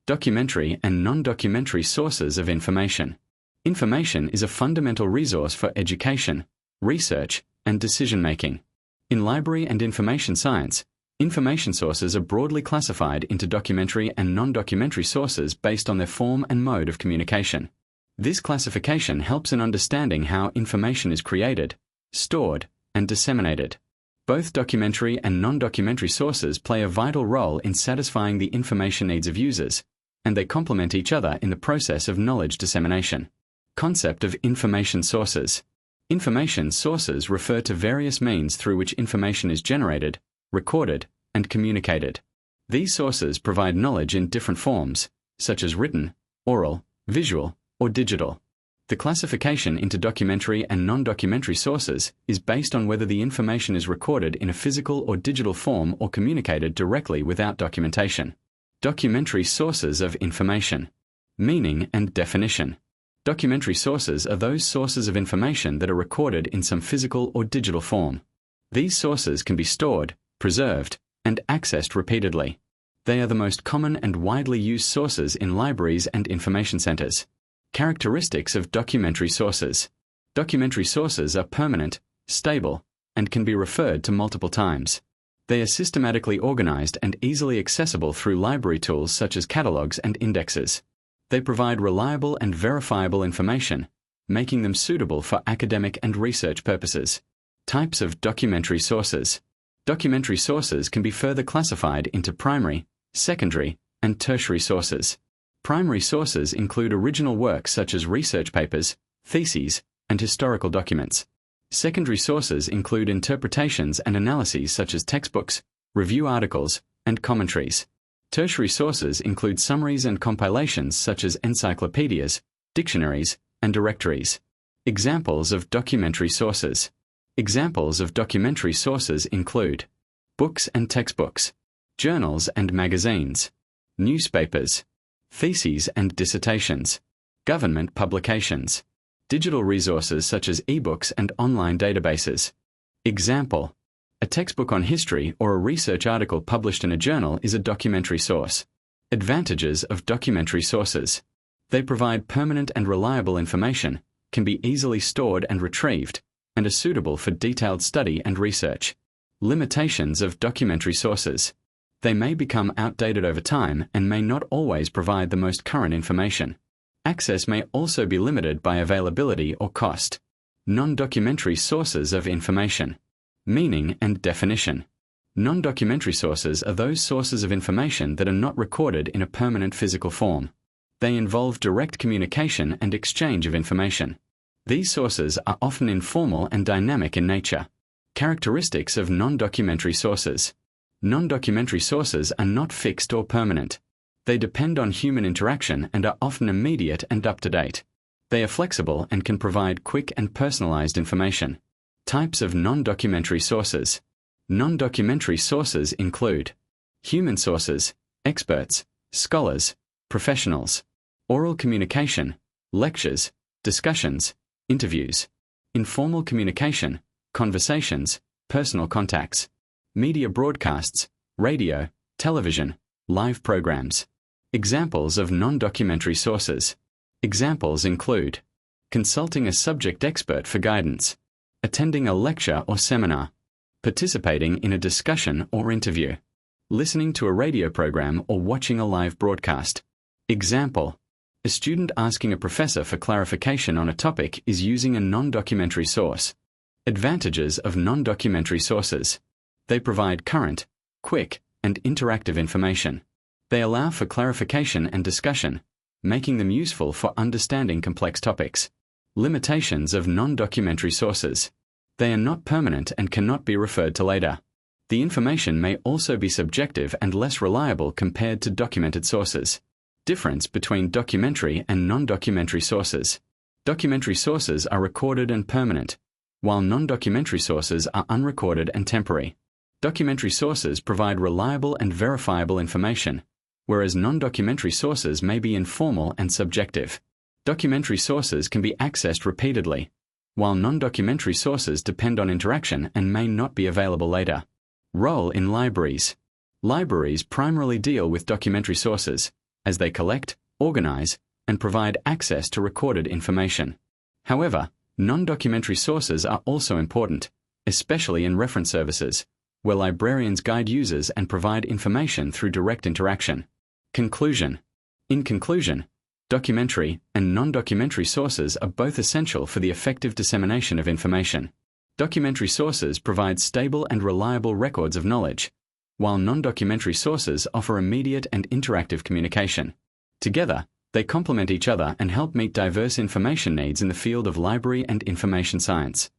Documentary and non-documentary sources of information. Information is a fundamental resource for education, research, and decision-making. In library and information science, information sources are broadly classified into documentary and non-documentary sources based on their form and mode of communication. This classification helps in understanding how information is created, stored, and disseminated. Both documentary and non-documentary sources play a vital role in satisfying the information needs of users, and they complement each other in the process of knowledge dissemination. Concept of information sources. Information sources refer to various means through which information is generated, recorded, and communicated. These sources provide knowledge in different forms, such as written, oral, visual, or digital. The classification into documentary and non-documentary sources is based on whether the information is recorded in a physical or digital form or communicated directly without documentation. Documentary sources of information. Meaning and definition. Documentary sources are those sources of information that are recorded in some physical or digital form. These sources can be stored, preserved, and accessed repeatedly. They are the most common and widely used sources in libraries and information centers. Characteristics of documentary sources. Documentary sources are permanent, stable, and can be referred to multiple times. They are systematically organized and easily accessible through library tools such as catalogs and indexes. They provide reliable and verifiable information, making them suitable for academic and research purposes. Types of documentary sources. Documentary sources can be further classified into primary, secondary, and tertiary sources. Primary sources include original works such as research papers, theses, and historical documents. Secondary sources include interpretations and analyses such as textbooks, review articles, and commentaries. Tertiary sources include summaries and compilations such as encyclopedias, dictionaries, and directories. Examples of documentary sources. Examples of documentary sources include books and textbooks, journals and magazines, newspapers, theses and dissertations, government publications, digital resources such as ebooks and online databases. Example: a textbook on history or a research article published in a journal is a documentary source. Advantages of documentary sources. They provide permanent and reliable information, can be easily stored and retrieved, and are suitable for detailed study and research. Limitations of documentary sources. They may become outdated over time and may not always provide the most current information. Access may also be limited by availability or cost. Non-documentary sources of information. Meaning and definition. Non-documentary sources are those sources of information that are not recorded in a permanent physical form. They involve direct communication and exchange of information. These sources are often informal and dynamic in nature. Characteristics of non-documentary sources. Non-documentary sources are not fixed or permanent. They depend on human interaction and are often immediate and up-to-date. They are flexible and can provide quick and personalized information. Types of non-documentary sources. Non-documentary sources include human sources, experts, scholars, professionals, oral communication, lectures, discussions, interviews, informal communication, conversations, personal contacts, media broadcasts, radio, television, live programs. Examples of non-documentary sources. Examples include consulting a subject expert for guidance, attending a lecture or seminar, participating in a discussion or interview, listening to a radio program or watching a live broadcast. Example: a student asking a professor for clarification on a topic is using a non-documentary source. Advantages of non-documentary sources. They provide current, quick, and interactive information. They allow for clarification and discussion, making them useful for understanding complex topics. Limitations of non-documentary sources. They are not permanent and cannot be referred to later. The information may also be subjective and less reliable compared to documented sources. Difference between documentary and non-documentary sources. Documentary sources are recorded and permanent, while non-documentary sources are unrecorded and temporary. Documentary sources provide reliable and verifiable information, whereas non-documentary sources may be informal and subjective. Documentary sources can be accessed repeatedly, while non-documentary sources depend on interaction and may not be available later. Role in libraries. Libraries primarily deal with documentary sources, as they collect, organize, and provide access to recorded information. However, non-documentary sources are also important, especially in reference services, where librarians guide users and provide information through direct interaction. Conclusion. In conclusion, documentary and non-documentary sources are both essential for the effective dissemination of information. Documentary sources provide stable and reliable records of knowledge, while non-documentary sources offer immediate and interactive communication. Together, they complement each other and help meet diverse information needs in the field of library and information science.